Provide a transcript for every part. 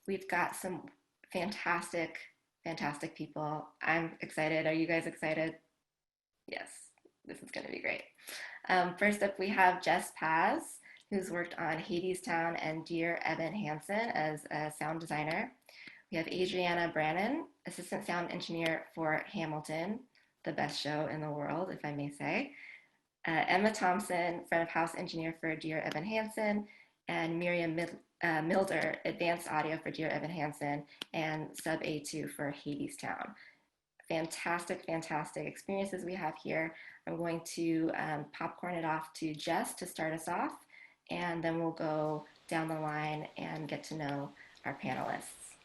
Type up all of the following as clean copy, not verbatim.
We've got some fantastic, fantastic people. I'm excited. Are you guys excited? Yes, this is going to be great. First up, we have Jess Paz, who's worked on Hadestown and Dear Evan Hansen as a sound designer. We have Adrianna Brannon, assistant sound engineer for Hamilton, the best show in the world, if I may say. Emma Thompson, front of house engineer for Dear Evan Hansen, and Miriam Milder, advanced audio for Dear Evan Hansen, and sub A2 for Hadestown. Fantastic, fantastic experiences we have here. I'm going to popcorn it off to Jess to start us off, and then we'll go down the line and get to know our panelists.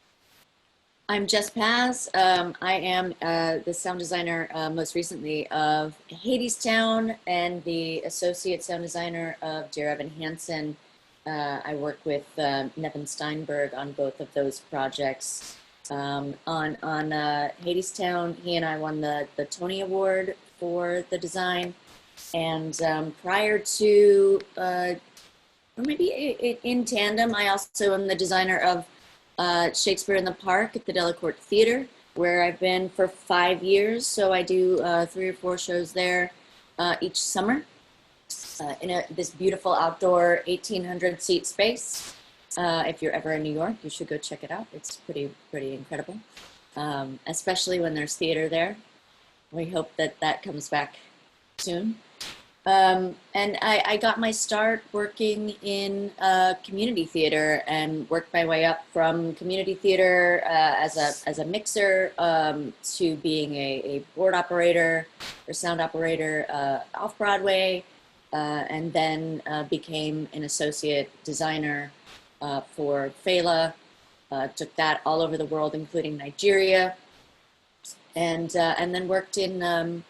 I'm Jess Paz. I am the sound designer most recently of Hadestown and the associate sound designer of Dear Evan Hansen. I work with Nevin Steinberg on both of those projects. On Hadestown, he and I won the Tony Award for the design. And prior to, or maybe in tandem, I also am the designer of Shakespeare in the Park at the Delacorte Theater, where I've been for 5 years. So I do 3 or 4 shows there each summer in this beautiful outdoor 1,800 seat space. If you're ever in New York, you should go check it out. It's pretty incredible, especially when there's theater there. We hope that comes back soon. And I got my start working in community theater and worked my way up from community theater as a mixer to being a board operator or sound operator off Broadway, and then became an associate designer for Fela. Took that all over the world, including Nigeria, and then worked in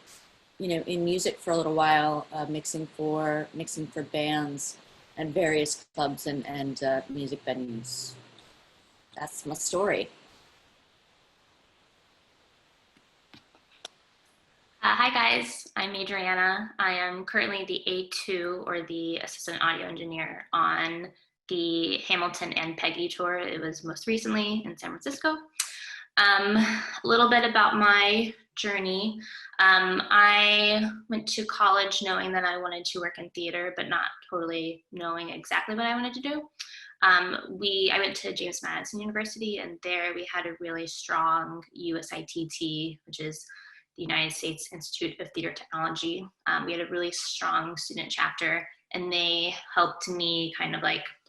in music for a little while, mixing for bands and various clubs and music venues. That's my story. Hi guys, I'm Adrianna. I am currently the A2 or the assistant audio engineer on the Hamilton and Peggy tour. It was most recently in San Francisco. A little bit about my journey. I went to college knowing that I wanted to work in theater, but not totally knowing exactly what I wanted to do. I went to James Madison University, and there we had a really strong USITT, which is the United States Institute of Theater Technology. We had a really strong student chapter, and they helped me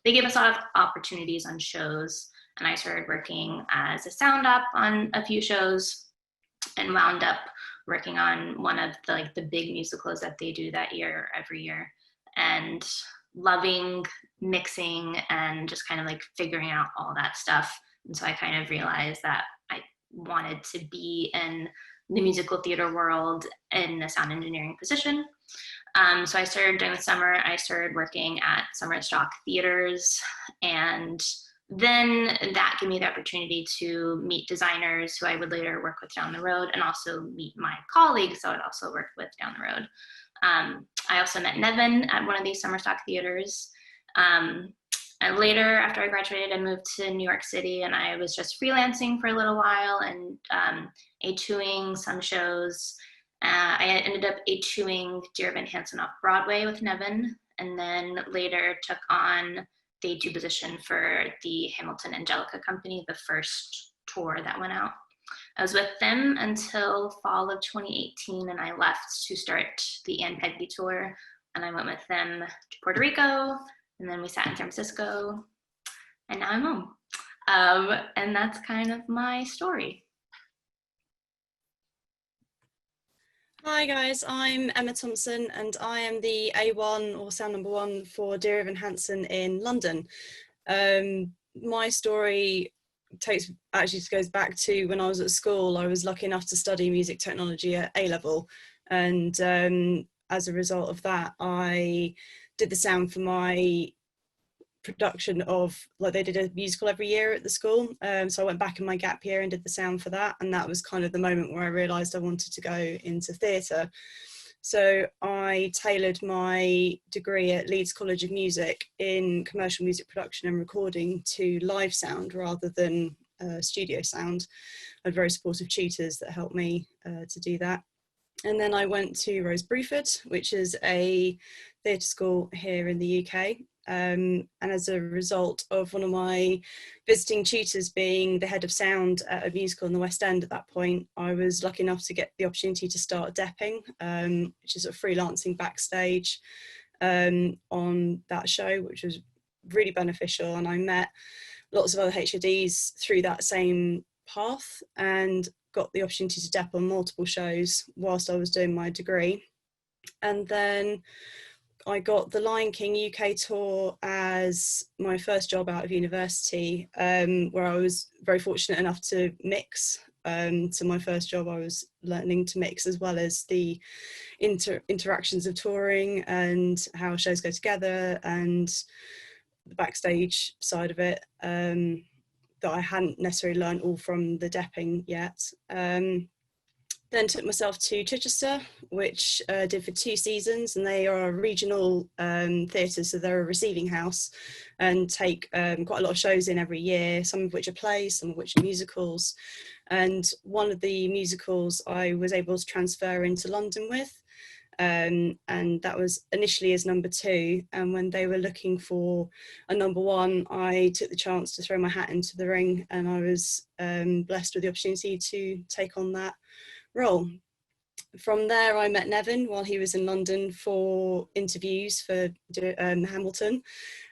they gave us a lot of opportunities on shows, and I started working as a sound op on a few shows and wound up working on one of the big musicals that they do that year, every year, and loving mixing and just figuring out all that stuff. And so I kind of realized that I wanted to be in the musical theater world in a sound engineering position. So I started during the summer, I started working at summer stock theaters, and then that gave me the opportunity to meet designers who I would later work with down the road, and also meet my colleagues who I would also work with down the road. I also met Nevin at one of these summer stock theaters. And later, after I graduated, I moved to New York City, and I was just freelancing for a little while and A2ing some shows. I ended up A2ing Dear Evan Hansen off Broadway with Nevin, and then later took on the A2 position for the Hamilton Angelica Company, the first tour that went out. I was with them until fall of 2018, and I left to start the Ann Peggy tour, and I went with them to Puerto Rico, and then we sat in San Francisco, and now I'm home. And that's kind of my story. Hi guys, I'm Emma Thompson, and I am the A1 or sound number 1 for Dear Evan Hansen in London. My story goes back to when I was at school. I was lucky enough to study music technology at A-level, and as a result of that, I did the sound for my production of, they did a musical every year at the school, so I went back in my gap year and did the sound for that, and that was kind of the moment where I realised I wanted to go into theatre. So I tailored my degree at Leeds College of Music in commercial music production and recording to live sound rather than studio sound. I had very supportive tutors that helped me to do that. And then I went to Rose Bruford, which is a theatre school here in the UK. And as a result of one of my visiting tutors being the head of sound at a musical in the West End at that point, I was lucky enough to get the opportunity to start depping, which is sort of freelancing backstage on that show, which was really beneficial. And I met lots of other HADs through that same path and got the opportunity to dep on multiple shows whilst I was doing my degree. And then I got the Lion King UK tour as my first job out of university, where I was very fortunate enough to mix. So my first job, I was learning to mix as well as the interactions of touring and how shows go together and the backstage side of it that I hadn't necessarily learned all from the depping yet. Then took myself to Chichester, which did for 2 seasons, and they are a regional theatre, so they're a receiving house and take quite a lot of shows in every year, some of which are plays, some of which are musicals. And one of the musicals I was able to transfer into London with, and that was initially as number 2. And when they were looking for a number 1, I took the chance to throw my hat into the ring, and I was blessed with the opportunity to take on that role. From there, I met Nevin while he was in London for interviews for Hamilton,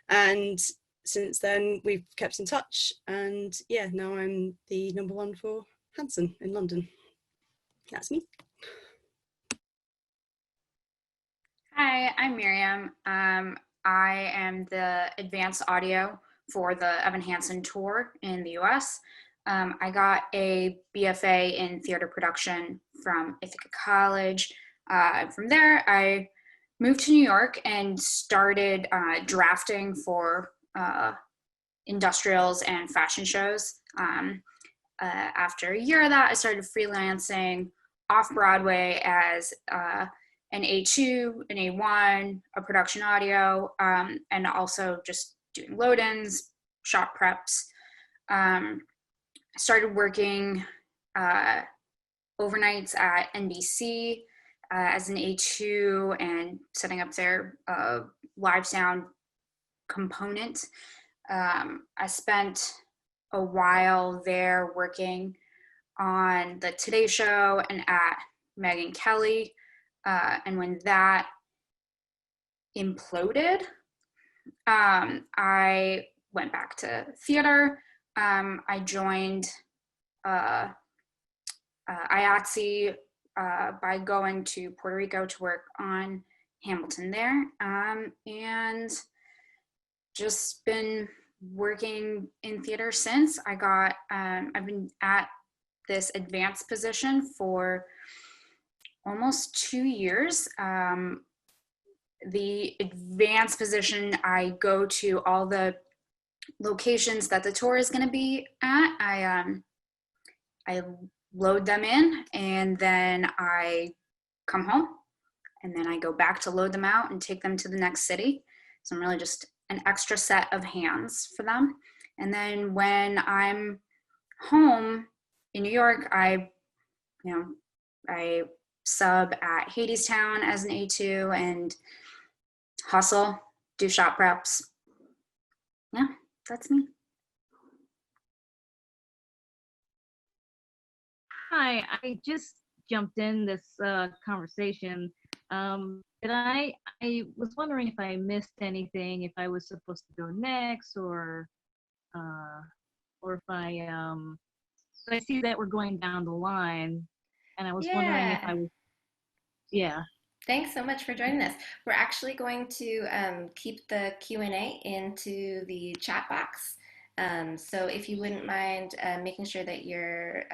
and since then we've kept in touch, and yeah, now I'm the number 1 for HANSEN in London. That's me. Hi, I'm Miriam. I am the advanced audio for the Evan Hansen tour in the US. I got a BFA in theater production from Ithaca College. From there, I moved to New York and started drafting for industrials and fashion shows. After a year of that, I started freelancing off Broadway as an A2, an A1, a production audio, and also just doing load-ins, shop preps. I started working overnights at NBC as an A2 and setting up their live sound component. I spent a while there working on the Today Show and at Megyn Kelly. And when that imploded, I went back to theater. I joined IATSE by going to Puerto Rico to work on Hamilton there, and just been working in theater since. I've been at this advanced position for almost 2 years. The advanced position, I go to all the locations that the tour is going to be at. I load them in, and then I come home, and then I go back to load them out and take them to the next city. So I'm really just an extra set of hands for them. And then when I'm home in New York, I sub at HADESTOWN as an A2 and hustle, do shop preps. Yeah, that's me. Hi, I just jumped in this conversation. But I was wondering if I missed anything, if I was supposed to go next, or if I see that we're going down the line, and I was wondering if I was, yeah. Thanks so much for joining us. We're actually going to keep the Q&A into the chat box. So if you wouldn't mind making sure that your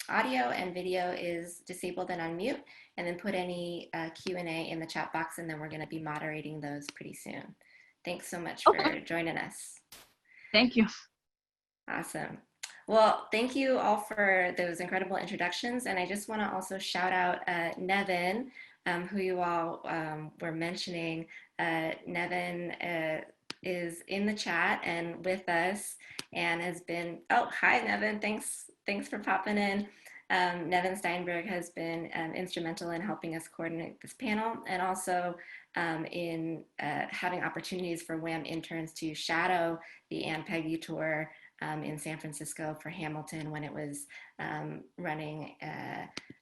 audio and video is disabled and on mute, and then put any Q&A in the chat box, and then we're going to be moderating those pretty soon. Thanks so much for joining us. Thank you. Awesome. Well, thank you all for those incredible introductions. And I just want to also shout out Nevin who you all were mentioning, Nevin is in the chat and with us and has been, oh, hi, Nevin. Thanks for popping in. Nevin Steinberg has been instrumental in helping us coordinate this panel and also in having opportunities for WAM interns to shadow the Ann Peggy tour in San Francisco for Hamilton when it was running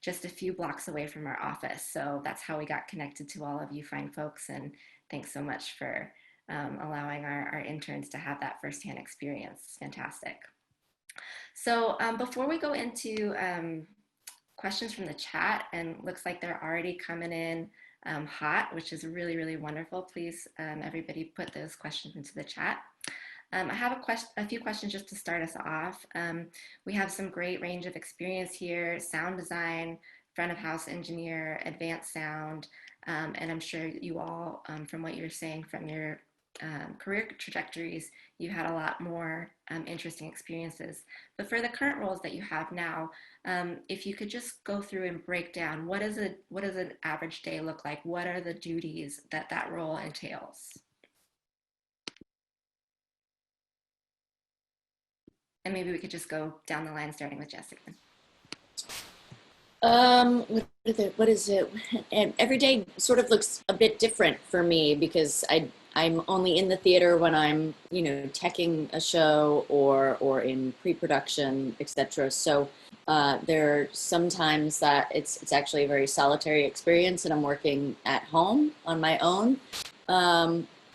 just a few blocks away from our office. So that's how we got connected to all of you fine folks. And thanks so much for allowing our interns to have that firsthand experience. It's fantastic. So before we go into questions from the chat, and looks like they're already coming in hot, which is really, really wonderful. Please, everybody put those questions into the chat. I have a few questions just to start us off. We have some great range of experience here: sound design, front of house engineer, advanced sound, and I'm sure you all, from what you're saying from your career trajectories, you had a lot more interesting experiences. But for the current roles that you have now, if you could just go through and break down, what does an average day look like? What are the duties that role entails? And maybe we could just go down the line, starting with Jessica. What is it? And every day sort of looks a bit different for me because I'm only in the theater when I'm, teching a show or in pre-production, etc. So there are some times that it's actually a very solitary experience and I'm working at home on my own,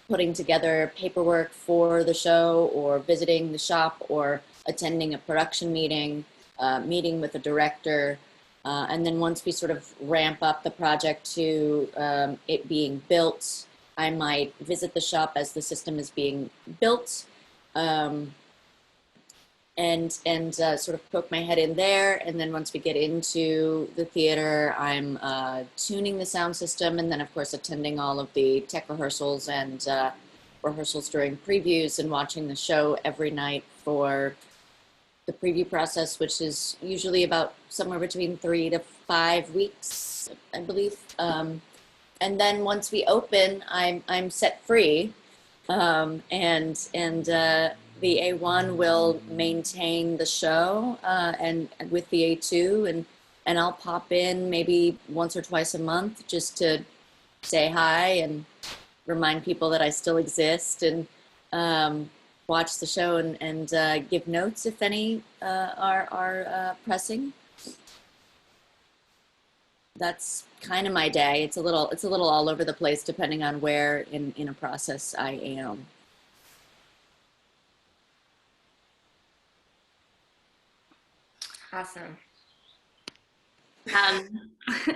putting together paperwork for the show or visiting the shop or attending a production meeting, meeting with the director. And then once we sort of ramp up the project to it being built, I might visit the shop as the system is being built, and sort of poke my head in there. And then once we get into the theater, I'm tuning the sound system, and then of course attending all of the tech rehearsals and rehearsals during previews, and watching the show every night for the preview process, which is usually about somewhere between 3 to 5 weeks, I believe. And then once we open, I'm set free, and the A1 will maintain the show, and with the A2, and I'll pop in maybe once or twice a month just to say hi and remind people that I still exist, and watch the show and give notes if any are pressing. That's kind of my day. It's a little all over the place depending on where in a process I am. Awesome.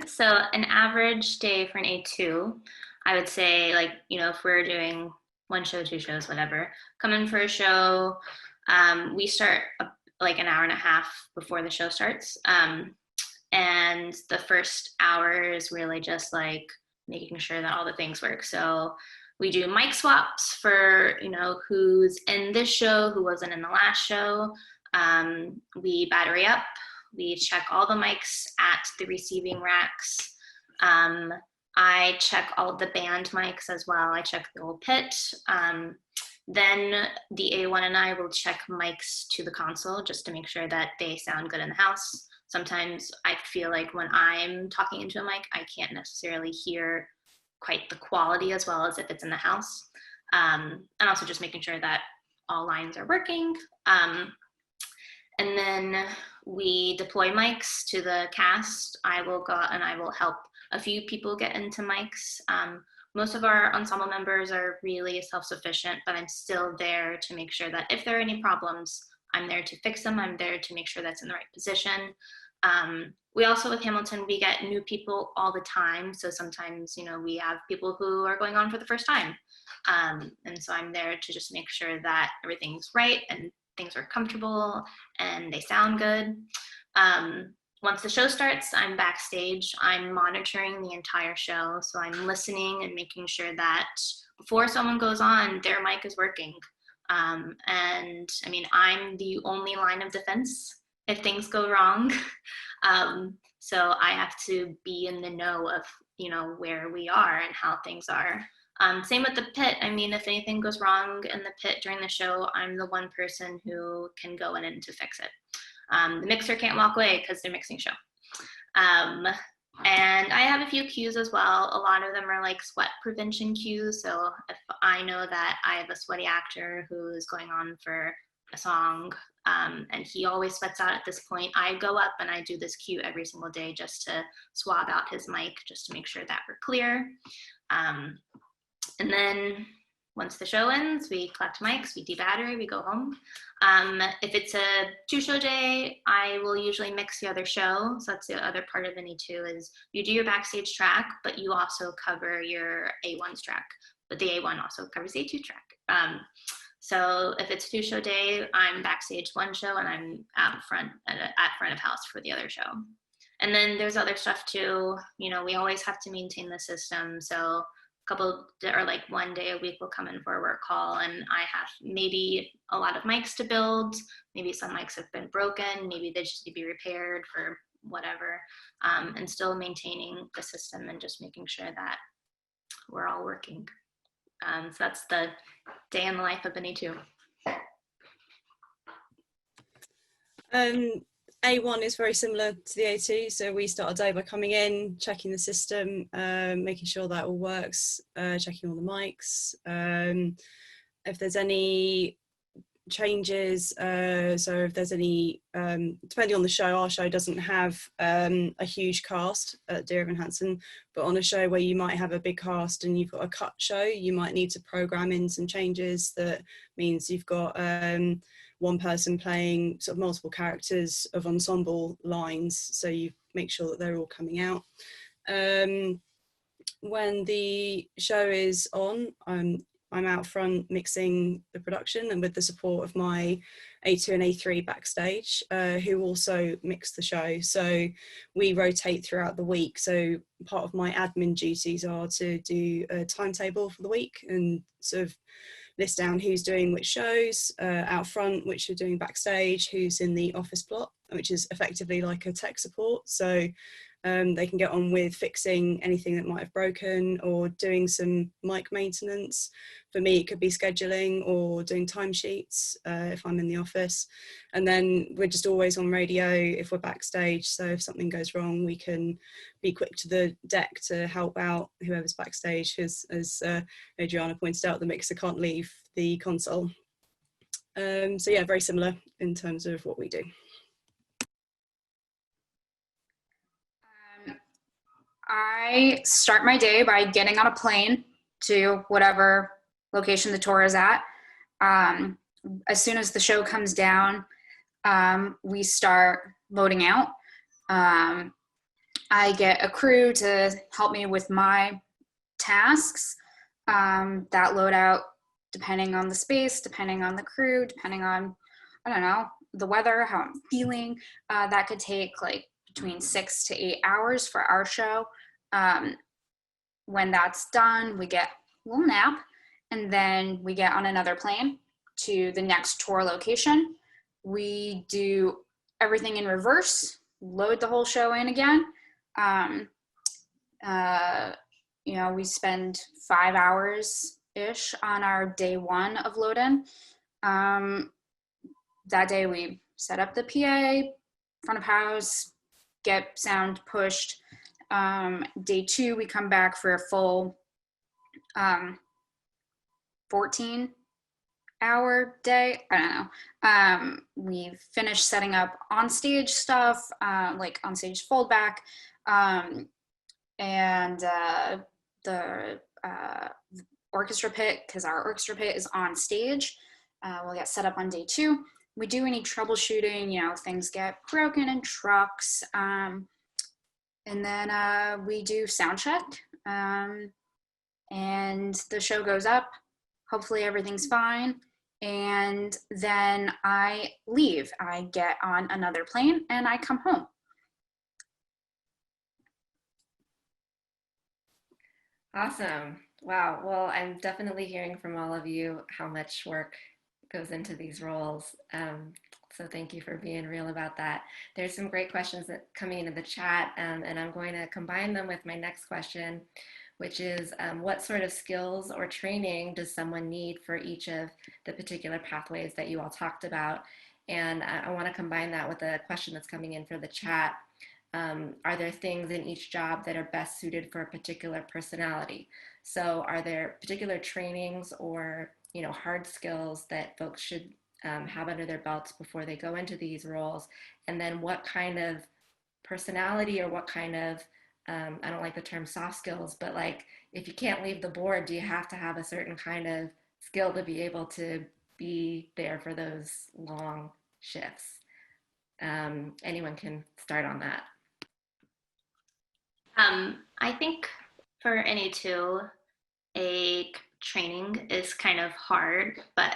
So an average day for an A2, I would say, if we're doing one show, two shows, whatever, come in for a show. We start like an hour and a half before the show starts. And the first hour is really just like making sure that all the things work. So we do mic swaps for, who's in this show, who wasn't in the last show. We battery up. We check all the mics at the receiving racks. I check all of the band mics as well. I check the whole pit. Then the A1 and I will check mics to the console just to make sure that they sound good in the house. Sometimes I feel like when I'm talking into a mic, I can't necessarily hear quite the quality as well as if it's in the house. And also just making sure that all lines are working. And then we deploy mics to the cast. I will go out and I will help a few people get into mics. Most of our ensemble members are really self-sufficient, but I'm still there to make sure that if there are any problems, I'm there to fix them. I'm there to make sure that's in the right position. We also, with Hamilton, we get new people all the time. So sometimes, we have people who are going on for the first time. And so I'm there to just make sure that everything's right and things are comfortable and they sound good. Once the show starts, I'm backstage. I'm monitoring the entire show. So I'm listening and making sure that before someone goes on, their mic is working. And I mean, I'm the only line of defense if things go wrong. So I have to be in the know of you know, where we are and how things are. Same with the pit. I mean, if anything goes wrong in the pit during the show, I'm the one person who can go in to fix it. The mixer can't walk away because they're mixing show. And I have a few cues as well. A lot of them are like sweat prevention cues. So if I know that I have a sweaty actor who is going on for a song, and he always sweats out at this point, I go up and I do this cue every single day just to swab out his mic, just to make sure that we're clear. And then once the show ends, we collect mics, we debattery, we go home. If it's a 2-show day, I will usually mix the other show. So that's the other part of any two, is you do your backstage track, but you also cover your A1's track, but the A1 also covers the A2 track. So if it's a 2-show day, I'm backstage one show and I'm out front at front of house for the other show. And then there's other stuff too. You know, we always have to maintain the system. So like one day a week we'll come in for a work call, and I have maybe a lot of mics to build. Maybe some mics have been broken. Maybe they just need to be repaired for whatever, and still maintaining the system and just making sure that we're all working. So that's the day in the life of an E2. A1 is very similar to the A2, so we start our day by coming in, checking the system, making sure that all works, checking all the mics. If there's any changes, so if there's any, depending on the show, our show doesn't have a huge cast at Dear Evan Hansen, but on a show where you might have a big cast and you've got a cut show, you might need to program in some changes. That means you've got one person playing sort of multiple characters of ensemble lines, so you make sure that they're all coming out. When the show is on, I'm out front mixing the production, and with the support of my A2 and A3 backstage, who also mix the show. So we rotate throughout the week. So part of my admin duties are to do a timetable for the week and sort of list down who's doing which shows out front, which are doing backstage, who's in the office plot, which is effectively like a tech support. So they can get on with fixing anything that might have broken or doing some mic maintenance. For me, it could be scheduling or doing timesheets if I'm in the office. And then we're just always on radio if we're backstage. So if something goes wrong, we can be quick to the deck to help out whoever's backstage, because as Adrianna pointed out, the mixer can't leave the console. So yeah, very similar in terms of what we do. I start my day by getting on a plane to whatever location the tour is at. As soon as the show comes down, we start loading out. I get a crew to help me with my tasks. That loadout, depending on the space, depending on the crew, depending on, I don't know, the weather, how I'm feeling, that could take like between 6 to 8 hours for our show. When that's done, we get a little nap, and then we get on another plane to the next tour location. We do everything in reverse, load the whole show in again. You know, we spend 5 hours-ish on our day one of load-in. That day we set up the PA, front of house, get sound pushed. Day two, we come back for a full 14-hour day. I don't know. We finished setting up on-stage stuff, like on-stage foldback, and the orchestra pit, because our orchestra pit is on stage. We'll get set up on day two. We do any troubleshooting, you know, things get broken in trucks. And then we do sound check, and the show goes up. Hopefully everything's fine. And then I leave. I get on another plane and I come home. Awesome. Wow. Well, I'm definitely hearing from all of you how much work goes into these roles. So thank you for being real about that. There's some great questions that coming into the chat, and I'm going to combine them with my next question, which is what sort of skills or training does someone need for each of the particular pathways that you all talked about? And I want to combine that with a question that's coming in for the chat. Are there things in each job that are best suited for a particular personality? So are there particular trainings or hard skills that folks should have under their belts before they go into these roles? And then what kind of personality or what kind of I don't like the term soft skills, but like if you can't leave the board, do you have to have a certain kind of skill to be able to be there for those long shifts? Anyone can start on that. I think for NA2, a training is kind of hard, but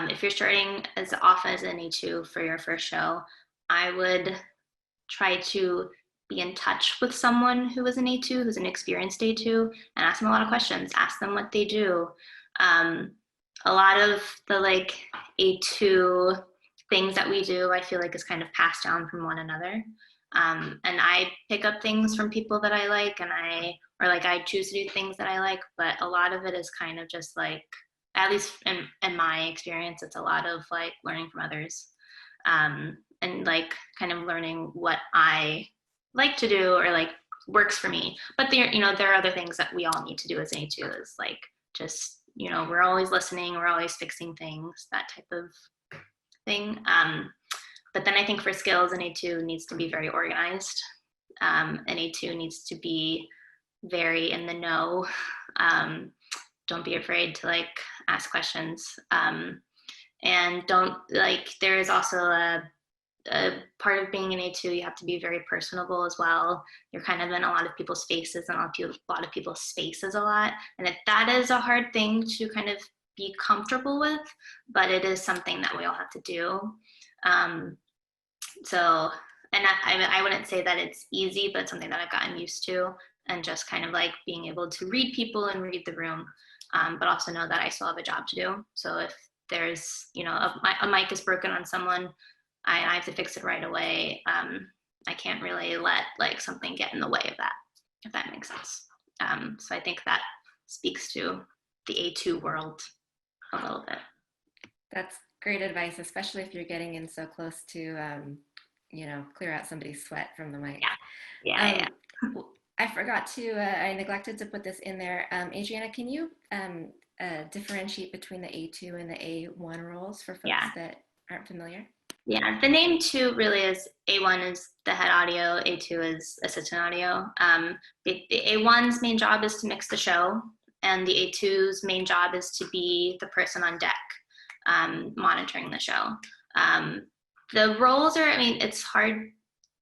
if you're starting as often as NA2 for your first show, I would try to be in touch with someone who is an A2, who's an experienced A2, and ask them a lot of questions. Ask them what they do. A lot of the like A2 things that we do, I feel like is kind of passed down from one another. And I pick up things from people that I like, and I choose to do things that I like, but a lot of it is kind of just like, at least in my experience, it's a lot of like learning from others, and like kind of learning what I like to do or like works for me. But there are other things that we all need to do as an A2, is like just, we're always listening, we're always fixing things, that type of thing. But then I think for skills, an A2 needs to be very organized. An A2 needs to be very in the know. Don't be afraid to like ask questions. And don't like, there is also a part of being an A2, you have to be very personable as well. You're kind of in a lot of people's faces and a lot of people's spaces a lot. And that is a hard thing to kind of be comfortable with, but it is something that we all have to do. And I wouldn't say that it's easy, but it's something that I've gotten used to, and just kind of like being able to read people and read the room, but also know that I still have a job to do. So if there's, a mic is broken on someone, I have to fix it right away. I can't really let like something get in the way of that, if that makes sense. So I think that speaks to the A2 world a little bit. That's great advice, especially if you're getting in so close to, clear out somebody's sweat from the mic. Yeah. I forgot to, I neglected to put this in there. Adrianna, can you differentiate between the A2 and the A1 roles for folks that aren't familiar? Yeah, the name 2 really is, A1 is the head audio, A2 is assistant audio. The A1's main job is to mix the show, and the A2's main job is to be the person on deck, monitoring the show. The roles are, it's hard,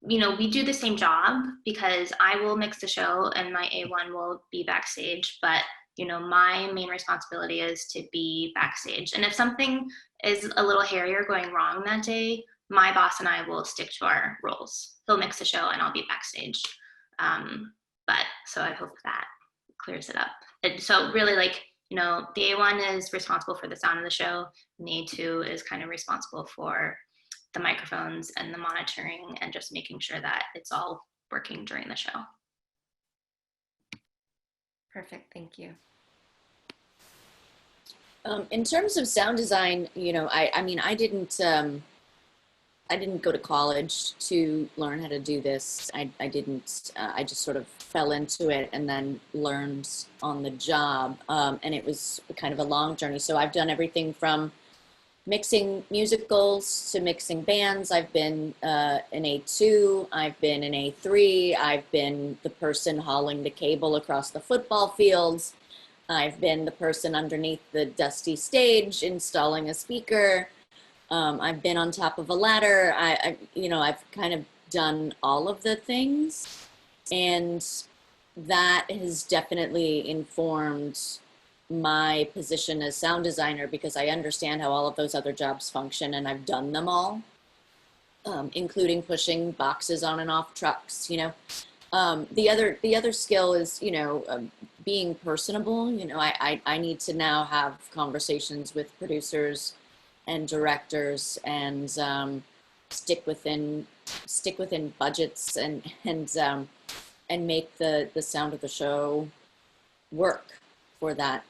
we do the same job because I will mix the show and my A1 will be backstage, but my main responsibility is to be backstage. And if something is a little hairier going wrong that day, my boss and I will stick to our roles. He'll mix the show and I'll be backstage. So I hope that clears it up. And so really, like, the A1 is responsible for the sound of the show, and the A2 is kind of responsible for the microphones and the monitoring and just making sure that it's all working during the show. Perfect, thank you. In terms of sound design, I didn't go to college to learn how to do this. I just sort of fell into it and then learned on the job. And it was kind of a long journey. So I've done everything from mixing musicals to mixing bands. I've been an A2, I've been an A3, I've been the person hauling the cable across the football fields. I've been the person underneath the dusty stage installing a speaker. I've been on top of a ladder. I've kind of done all of the things, and that has definitely informed my position as sound designer, because I understand how all of those other jobs function, and I've done them all, including pushing boxes on and off trucks. The other skill is being personable. I need to now have conversations with producers and directors, and stick within budgets, and make the sound of the show work for that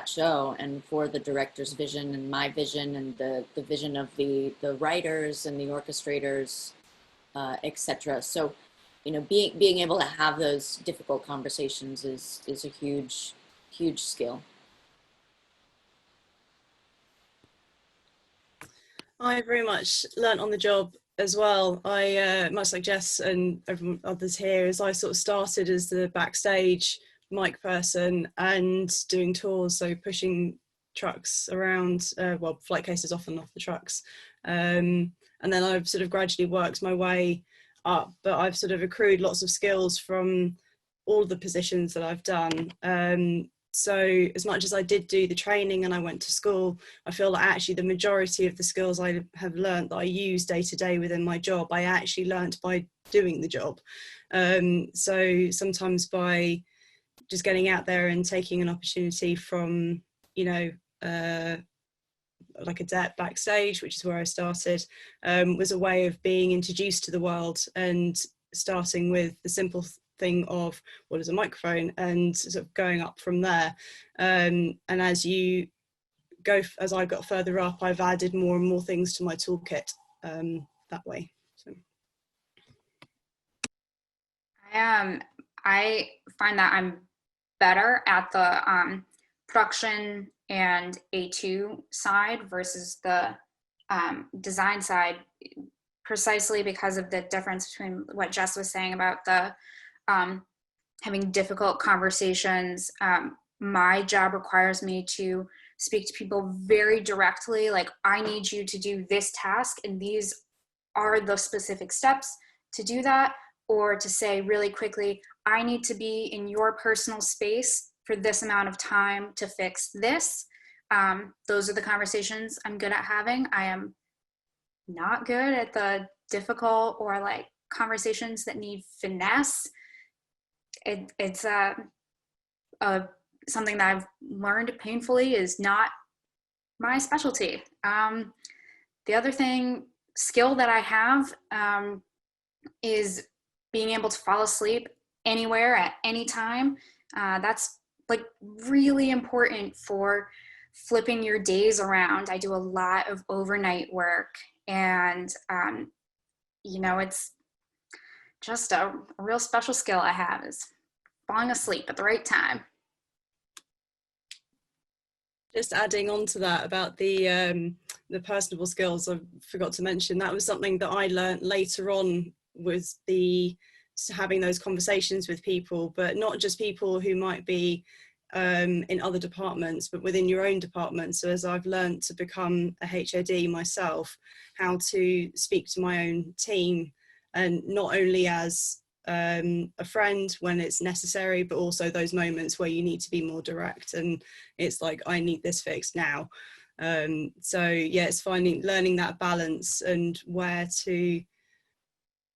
show, and for the director's vision and my vision and the vision of the writers and the orchestrators, etc. So, being able to have those difficult conversations is a huge skill. I very much learnt on the job as well. I, much like Jess and everyone others here, as I sort of started as the backstage mic person and doing tours, so pushing trucks around, well, flight cases off and off the trucks. And then I've sort of gradually worked my way up, but I've sort of accrued lots of skills from all the positions that I've done. So as much as I did do the training and I went to school, I feel that actually the majority of the skills I have learned that I use day to day within my job, I actually learned by doing the job. So sometimes by just getting out there and taking an opportunity from, like a debt backstage, which is where I started, was a way of being introduced to the world, and starting with the simple thing of what is a microphone, and sort of going up from there. And as I got further up, I've added more and more things to my toolkit that way. So. I find that I'm better at the production and A2 side versus the design side, precisely because of the difference between what Jess was saying about the having difficult conversations. My job requires me to speak to people very directly, like, I need you to do this task and these are the specific steps to do that, or to say really quickly, I need to be in your personal space for this amount of time to fix this. Those are the conversations I'm good at having. I am not good at the difficult or like conversations that need finesse. It's something that I've learned painfully is not my specialty. The other skill that I have is being able to fall asleep anywhere at any time. That's like really important for flipping your days around. I do a lot of overnight work, and it's just a real special skill I have, is falling asleep at the right time. Just adding on to that about the personable skills, I forgot to mention, that was something that I learned later on, was having those conversations with people, but not just people who might be in other departments, but within your own department. So as I've learned to become a HOD myself, how to speak to my own team, and not only as a friend when it's necessary, but also those moments where you need to be more direct and it's like, I need this fixed now. So yeah, it's learning that balance and where to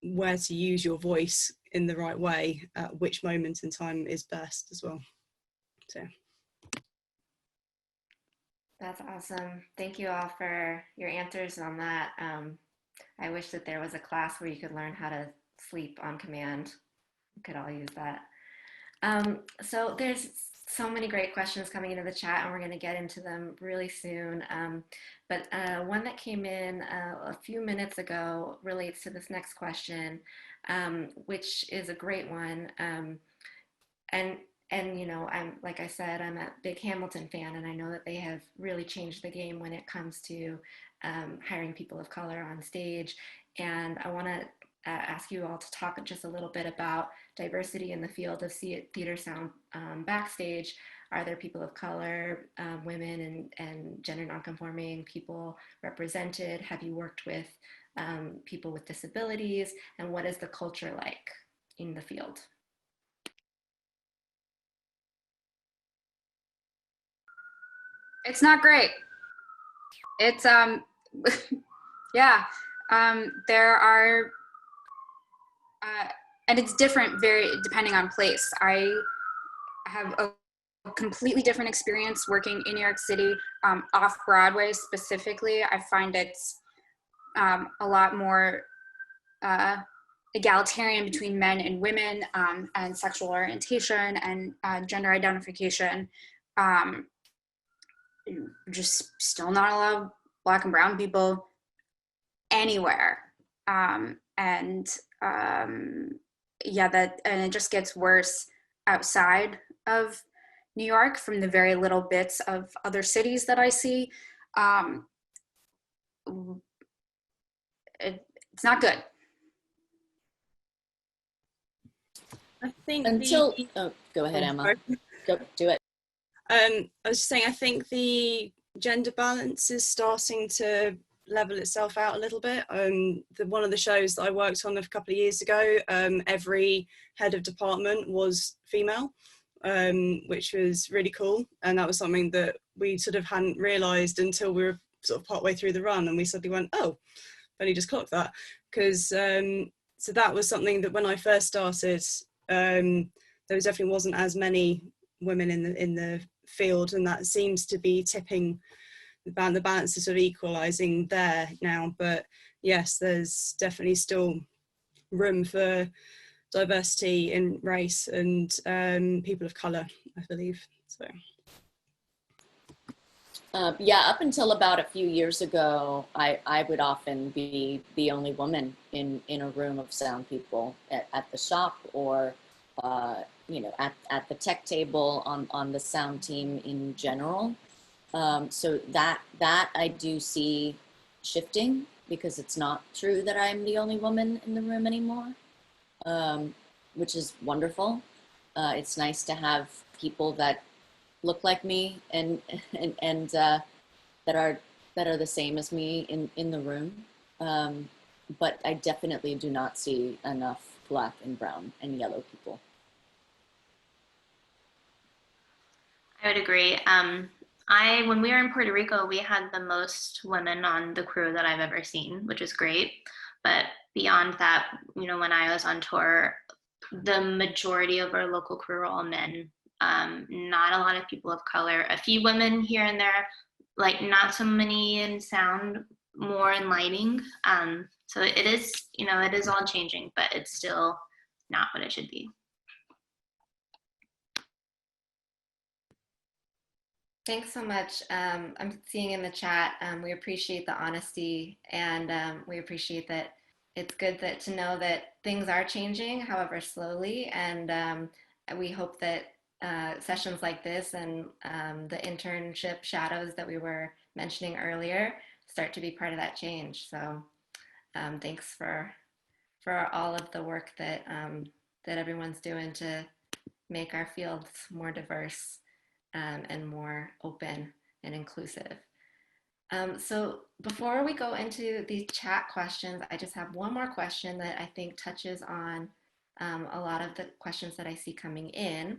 use your voice in the right way at which moment in time is best as well. So that's awesome. Thank you all for your answers on that. I wish that there was a class where you could learn how to sleep on command. We could all use that. So there's so many great questions coming into the chat, and we're going to get into them really soon. But one that came in a few minutes ago relates to this next question, which is a great one. And I'm, like I said, I'm a big Hamilton fan, and I know that they have really changed the game when it comes to hiring people of color on stage. And I want to ask you all to talk just a little bit about diversity in the field of theater sound backstage. Are there people of color, women and gender nonconforming people represented? Have you worked with people with disabilities? And what is the culture like in the field? It's not great. It's yeah. There are and it's different depending on place. I have completely different experience working in New York City, off Broadway specifically. I find it's a lot more egalitarian between men and women, and sexual orientation and gender identification. Just still not a lot of Black and brown people anywhere. Yeah, and it just gets worse outside of New York from the very little bits of other cities that I see. It's not good. I think Oh, go ahead, Oh, Emma. sorry. Go, do it. I was just saying, I think the gender balance is starting to level itself out a little bit. One of the shows that I worked on a couple of years ago, every head of department was female, which was really cool. And that was something that we sort of hadn't realized until we were sort of partway through the run, and we suddenly went, oh, I've only just clocked that. Because so that was something that when I first started, there definitely wasn't as many women in the field, and that seems to be tipping the balance is sort of equalizing there now. But yes, there's definitely still room for diversity in race and people of color, I believe. So yeah, up until about a few years ago, I would often be the only woman in a room of sound people at the shop, or you know, at the tech table on the sound team in general. So that I do see shifting, because it's not true that I'm the only woman in the room anymore, which is wonderful. It's nice to have people that look like me and that are the same as me in the room. But I definitely do not see enough Black and brown and yellow people. I would agree. When we were in Puerto Rico, we had the most women on the crew that I've ever seen, which is great. But beyond that, you know, when I was on tour, the majority of our local crew were all men. Not a lot of people of color, a few women here and there, like not so many in sound, more in lighting. So it is, you know, it is all changing, but it's still not what it should be. Thanks so much. I'm seeing in the chat, we appreciate the honesty, and we appreciate that it's good to know that things are changing, however slowly, and we hope that sessions like this and the internship shadows that we were mentioning earlier start to be part of that change. So thanks for all of the work that everyone's doing to make our fields more diverse and more open and inclusive. So before we go into these chat questions, I just have one more question that I think touches on a lot of the questions that I see coming in,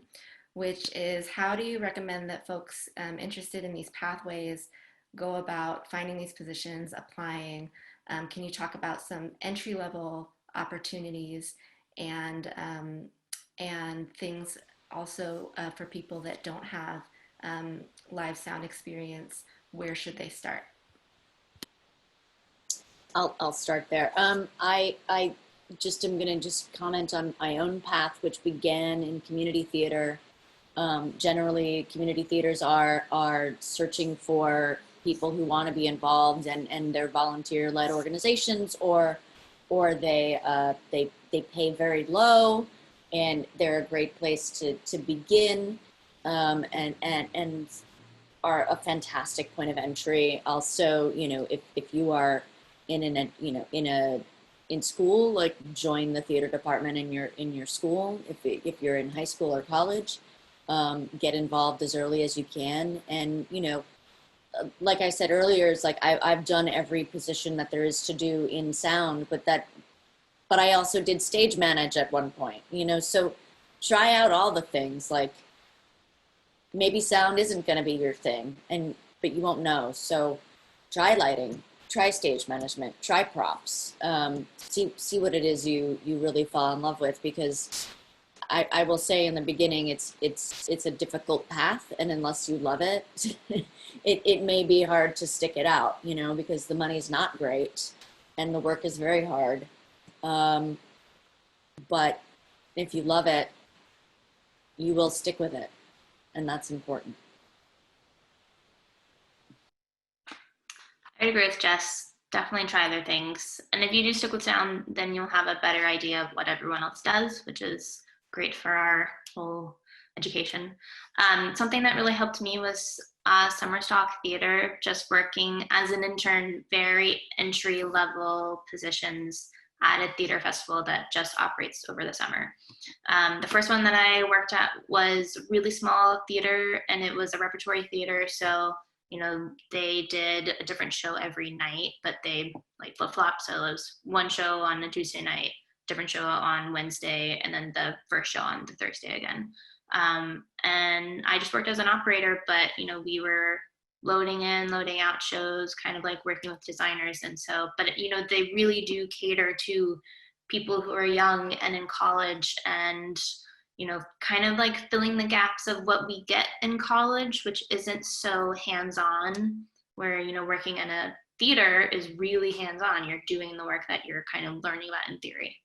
which is, how do you recommend that folks interested in these pathways go about finding these positions, applying? Can you talk about some entry-level opportunities and things also for people that don't have live sound experience? Where should they start? I'll start there. I just am going to just comment on my own path, which began in community theater. Generally, community theaters are searching for people who want to be involved, and they're volunteer-led organizations, or they pay very low, and they're a great place to begin, and are a fantastic point of entry. Also, you know, if you are in school, like, join the theater department in your school. If you're in high school or college, get involved as early as you can. And, you know, like I said earlier, it's like I've done every position that there is to do in sound, but I also did stage manage at one point, you know, so try out all the things. Like, maybe sound isn't going to be your thing, but you won't know. So try lighting, try stage management, try props, see what it is you really fall in love with, because I will say in the beginning, it's a difficult path, and unless you love it, it may be hard to stick it out, you know, because the money's not great and the work is very hard. But if you love it, you will stick with it, and that's important. I agree with Jess. Definitely try other things. And if you do stick with sound, then you'll have a better idea of what everyone else does, which is great for our whole education. Something that really helped me was summer stock theater, just working as an intern, very entry level positions at a theater festival that just operates over the summer. The first one that I worked at was really small theater, and it was a repertory theater. So, you know, they did a different show every night, but they like flip-flop. So it was one show on a Tuesday night, different show on Wednesday, and then the first show on the Thursday again. And I just worked as an operator, but, you know, we were loading in, loading out shows, kind of like working with designers. And so, but, you know, they really do cater to people who are young and in college, and, you know, kind of like filling the gaps of what we get in college, which isn't so hands-on, where, you know, working in a theater is really hands-on. You're doing the work that you're kind of learning about in theory.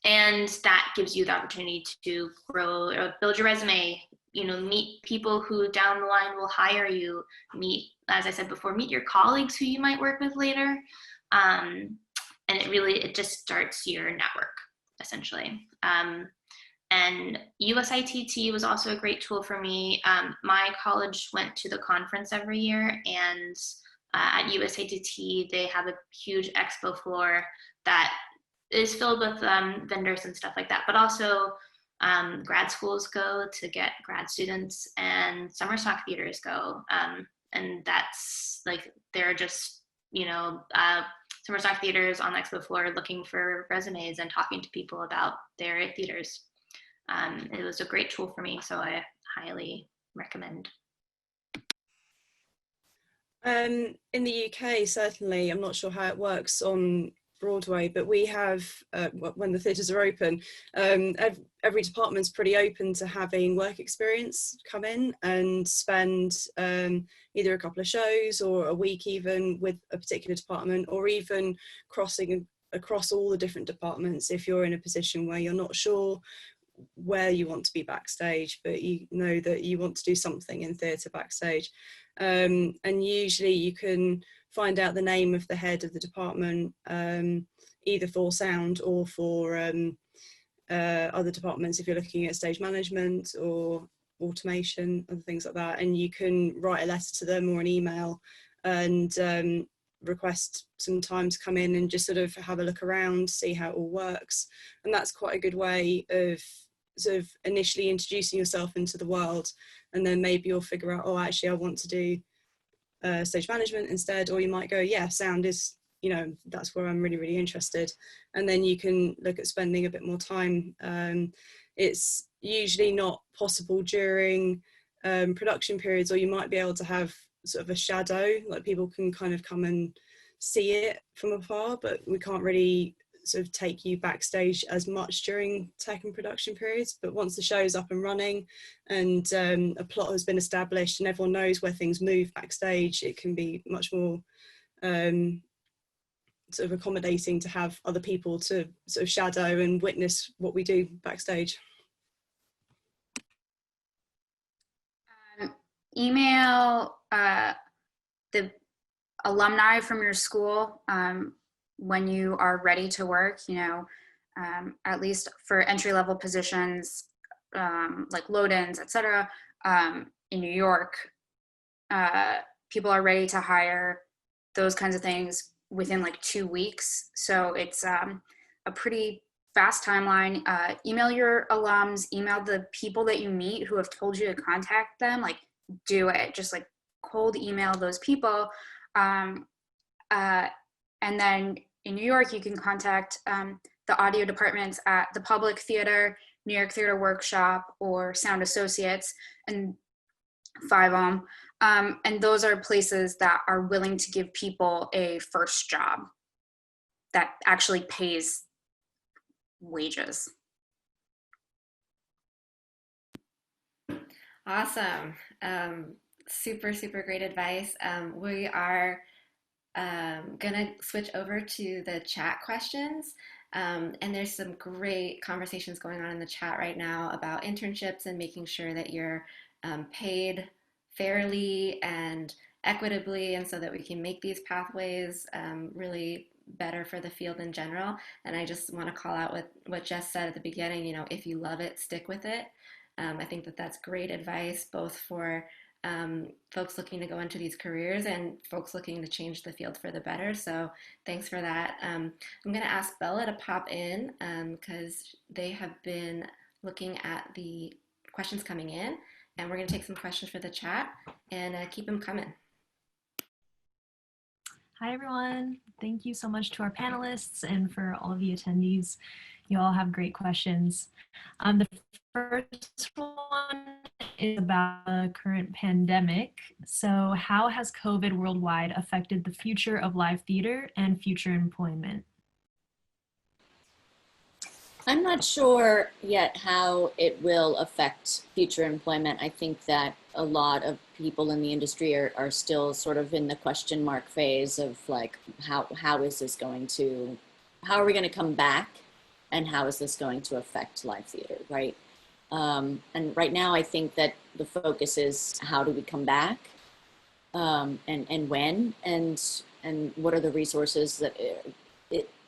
And that gives you the opportunity to grow or build your resume, you know, meet people who down the line will hire you, meet, as I said before, meet your colleagues who you might work with later. And it just starts your network, essentially. And USITT was also a great tool for me. My college went to the conference every year, and at USITT, they have a huge expo floor that is filled with vendors and stuff like that, but also grad schools go to get grad students, and summer stock theaters go. And that's like, they're just, you know, summer stock theaters on the expo floor looking for resumes and talking to people about their theaters. It was a great tool for me, so I highly recommend. In the UK, certainly, I'm not sure how it works on Broadway, but we have, when the theatres are open, every department's pretty open to having work experience come in and spend either a couple of shows or a week even with a particular department, or even crossing across all the different departments if you're in a position where you're not sure where you want to be backstage, but you know that you want to do something in theatre backstage. And usually you can find out the name of the head of the department, either for sound or for other departments if you're looking at stage management or automation and things like that. And you can write a letter to them or an email and request some time to come in and just sort of have a look around, see how it all works. And that's quite a good way of sort of initially introducing yourself into the world, and then maybe you'll figure out, oh, actually I want to do stage management instead, or you might go, yeah, sound is, you know, that's where I'm really, really interested. And then you can look at spending a bit more time. It's usually not possible during production periods, or you might be able to have sort of a shadow, like people can kind of come and see it from afar, but we can't really sort of take you backstage as much during tech and production periods. But once the show's up and running and a plot has been established and everyone knows where things move backstage, it can be much more sort of accommodating to have other people to sort of shadow and witness what we do backstage. Email the alumni from your school when you are ready to work, you know, at least for entry-level positions like load-ins, etc. In New York, people are ready to hire, those kinds of things within like 2 weeks. So it's a pretty fast timeline. Email your alums, email the people that you meet who have told you to contact them, like do it, just like cold email those people. And then in New York, you can contact the audio departments at the Public Theater, New York Theater Workshop, or Sound Associates, and 5 and those are places that are willing to give people a first job that actually pays wages. Awesome. Super, super great advice. We are gonna switch over to the chat questions. And there's some great conversations going on in the chat right now about internships and making sure that you're paid fairly and equitably, and so that we can make these pathways really better for the field in general. And I just want to call out what Jess said at the beginning, if you love it, stick with it. I think that that's great advice, both for folks looking to go into these careers and folks looking to change the field for the better. So thanks for that. I'm going to ask Bella to pop in because they have been looking at the questions coming in, and we're going to take some questions for the chat and keep them coming. Hi, everyone. Thank you so much to our panelists and for all of the attendees. You all have great questions. The first one is about the current pandemic. So how has COVID worldwide affected the future of live theater and future employment? I'm not sure yet how it will affect future employment. I think that a lot of people in the industry are still sort of in the question mark phase of like, how is this going to, how are we going to come back? And how is this going to affect live theater, right? And right now, I think that the focus is how do we come back, and when, and what are the resources that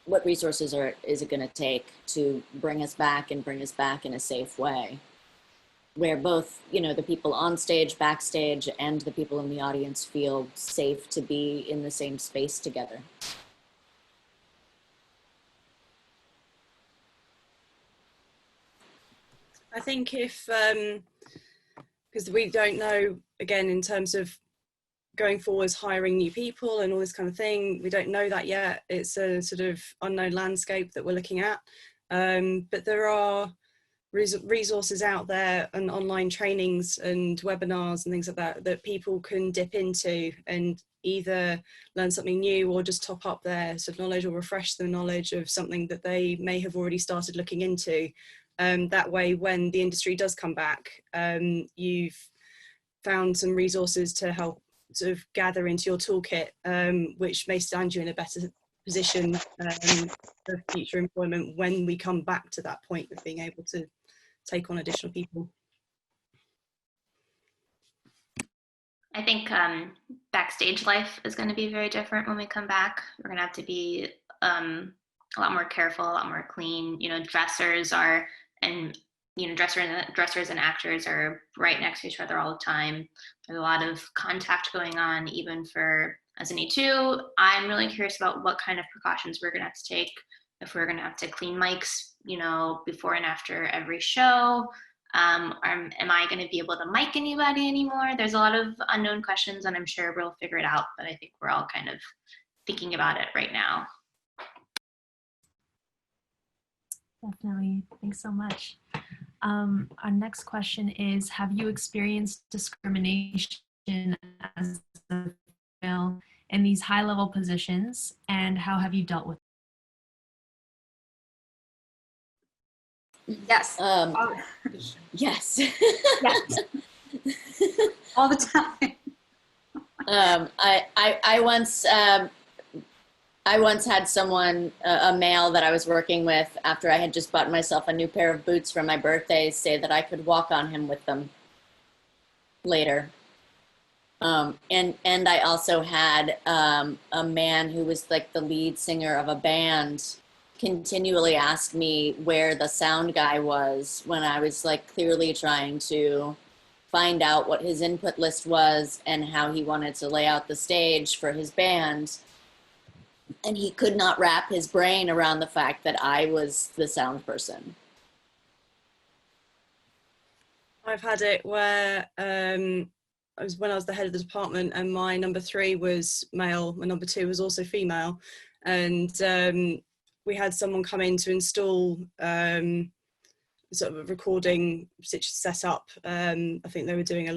what resources is it going to take to bring us back and bring us back in a safe way, where both the people on stage, backstage, and the people in the audience feel safe to be in the same space together. I think if, because we don't know, again, in terms of going forwards, hiring new people and all this kind of thing, we don't know that yet. It's a sort of unknown landscape that we're looking at. But there are resources out there and online trainings and webinars and things like that people can dip into and either learn something new or just top up their sort of knowledge or refresh the knowledge of something that they may have already started looking into. That way, when the industry does come back, you've found some resources to help sort of gather into your toolkit, which may stand you in a better position for future employment when we come back to that point of being able to take on additional people. I think backstage life is going to be very different when we come back. We're going to have to be a lot more careful, a lot more clean. Dressers are, and dressers and actors are right next to each other all the time. There's a lot of contact going on, even for as an E2. I'm really curious about what kind of precautions we're going to have to take, if we're going to have to clean mics, before and after every show. Am I going to be able to mic anybody anymore? There's a lot of unknown questions, and I'm sure we'll figure it out, but I think we're all kind of thinking about it right now. Definitely. Thanks so much. Our next question is, have you experienced discrimination as a female in these high-level positions, and how have you dealt with it? Yes. Yes. Yes. All the time. I once had someone, a male that I was working with, after I had just bought myself a new pair of boots for my birthday, say that I could walk on him with them later. And I also had a man who was like the lead singer of a band continually ask me where the sound guy was when I was like clearly trying to find out what his input list was and how he wanted to lay out the stage for his band. And he could not wrap his brain around the fact that I was the sound person. I've had it where when I was the head of the department, and my number 3 was male, my number 2 was also female, and we had someone come in to install sort of a recording set up. I think they were doing a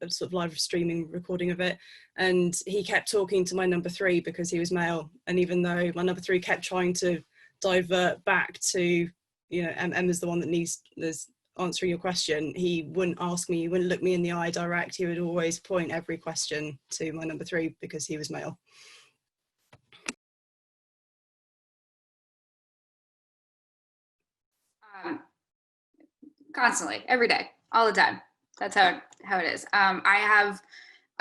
sort of live streaming recording of it, and he kept talking to my number 3 because he was male, and even though my number 3 kept trying to divert back to, Emma's the one that needs, there's answering your question, he wouldn't ask me, he wouldn't look me in the eye direct. He would always point every question to my number 3 because he was male. Constantly, every day, all the time. That's how it is. I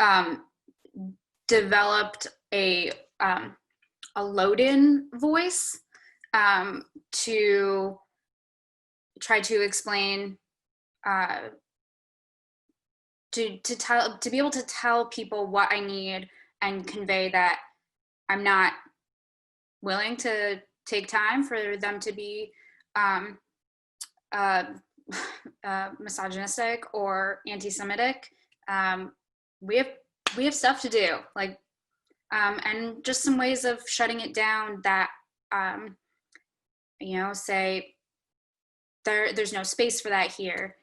have developed a load-in voice to try to explain, to be able to tell people what I need and convey that I'm not willing to take time for them to be misogynistic or anti-Semitic. We have stuff to do, like, and just some ways of shutting it down that, you know, say there's no space for that here.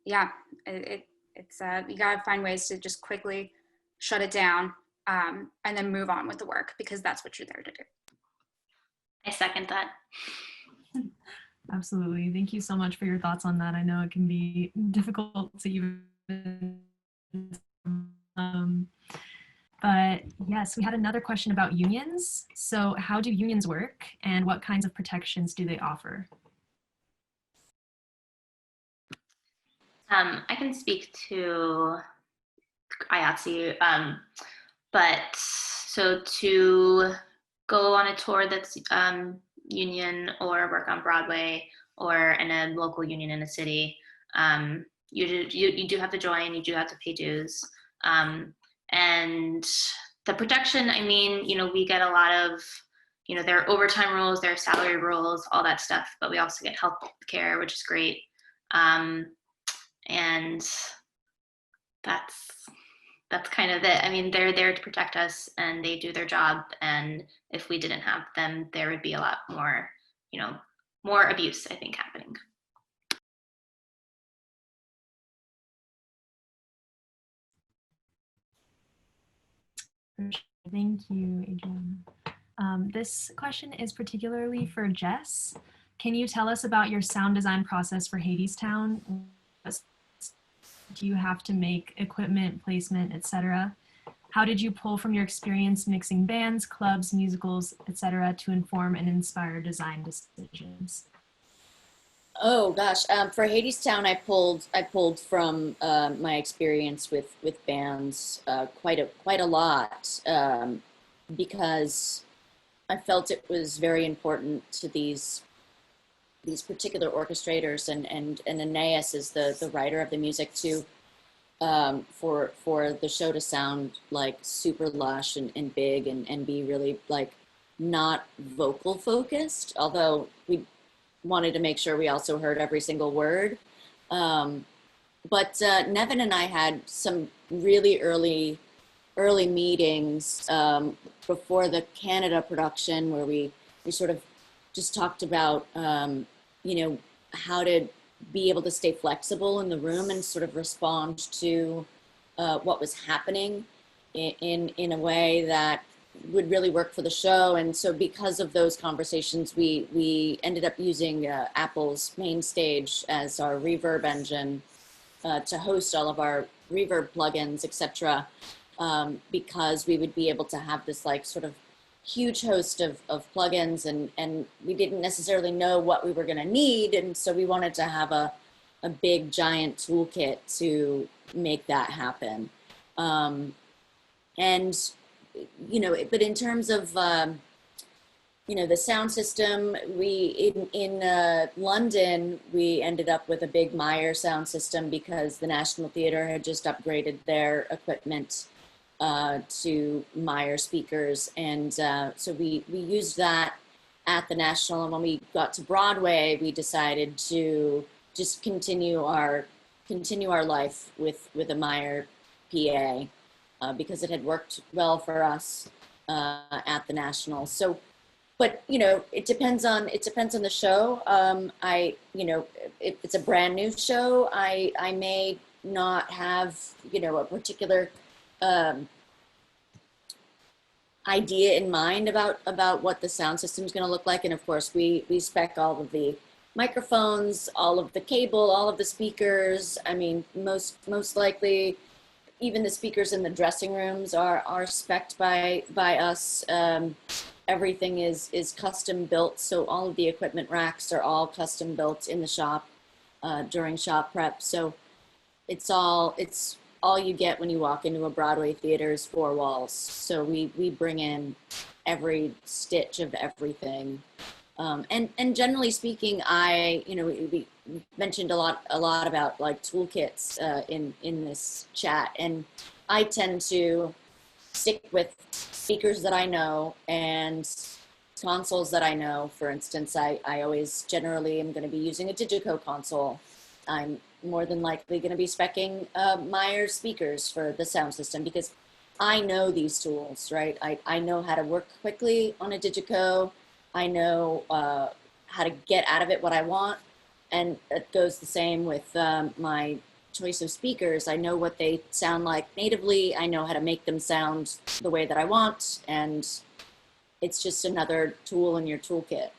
Yeah, it's you gotta find ways to just quickly shut it down, and then move on with the work, because that's what you're there to do. I second that. Absolutely. Thank you so much for your thoughts on that. I know it can be difficult to even, but yes, we had another question about unions. So how do unions work and what kinds of protections do they offer? I can speak to IATSE, but so to go on a tour that's union or work on Broadway or in a local union in a city, you do have to join, you do have to pay dues. And the protection, I mean, you know, we get a lot of, you know, there are overtime rules, there are salary rules, all that stuff, but we also get health care, which is great. And that's kind of it. I mean, they're there to protect us and they do their job. And if we didn't have them, there would be a lot more, you know, more abuse, I think, happening. Thank you, Adrianna. This question is particularly for Jess. Can you tell us about your sound design process for HADESTOWN? Do you have to make equipment, placement, etc.? How did you pull from your experience mixing bands, clubs, musicals, etc. to inform and inspire design decisions? Oh gosh, for HADESTOWN, I pulled from my experience with bands quite a lot, because I felt it was very important to these particular orchestrators, and Aeneas is the writer of the music too, for the show to sound like super lush and big and be really like not vocal focused, although we wanted to make sure we also heard every single word. But Nevin and I had some really early meetings before the Canada production, where we sort of just talked about, you know, how to be able to stay flexible in the room and sort of respond to what was happening in a way that would really work for the show. And so because of those conversations, we ended up using Apple's main stage as our reverb engine to host all of our reverb plugins, etc. Because we would be able to have this like sort of huge host of plugins, and we didn't necessarily know what we were going to need, and so we wanted to have a big giant toolkit to make that happen. And you know, but in terms of you know, the sound system, we in London, we ended up with a big Meyer sound system because the National Theatre had just upgraded their equipment to Meyer speakers, and so we used that at the National. And when we got to Broadway, we decided to just continue our life with a Meyer PA because it had worked well for us at the National. So, but you know, it depends on the show. You know, if it's a brand new show, I may not have, you know, a particular idea in mind about what the sound system is going to look like. And of course, we spec all of the microphones, all of the cable, all of the speakers. I mean, most likely, even the speakers in the dressing rooms are spec'd by us. Everything is custom built, so all of the equipment racks are all custom built in the shop during shop prep. So it's all you get when you walk into a Broadway theater is four walls. So we bring in every stitch of everything. And generally speaking, we mentioned a lot about like toolkits in this chat, and I tend to stick with speakers that I know and consoles that I know. For instance, I always generally am going to be using a Digico console. I'm more than likely going to be speccing Myers speakers for the sound system because I know these tools, right? I know how to work quickly on a Digico. I know how to get out of it what I want. And it goes the same with my choice of speakers. I know what they sound like natively. I know how to make them sound the way that I want. And it's just another tool in your toolkit.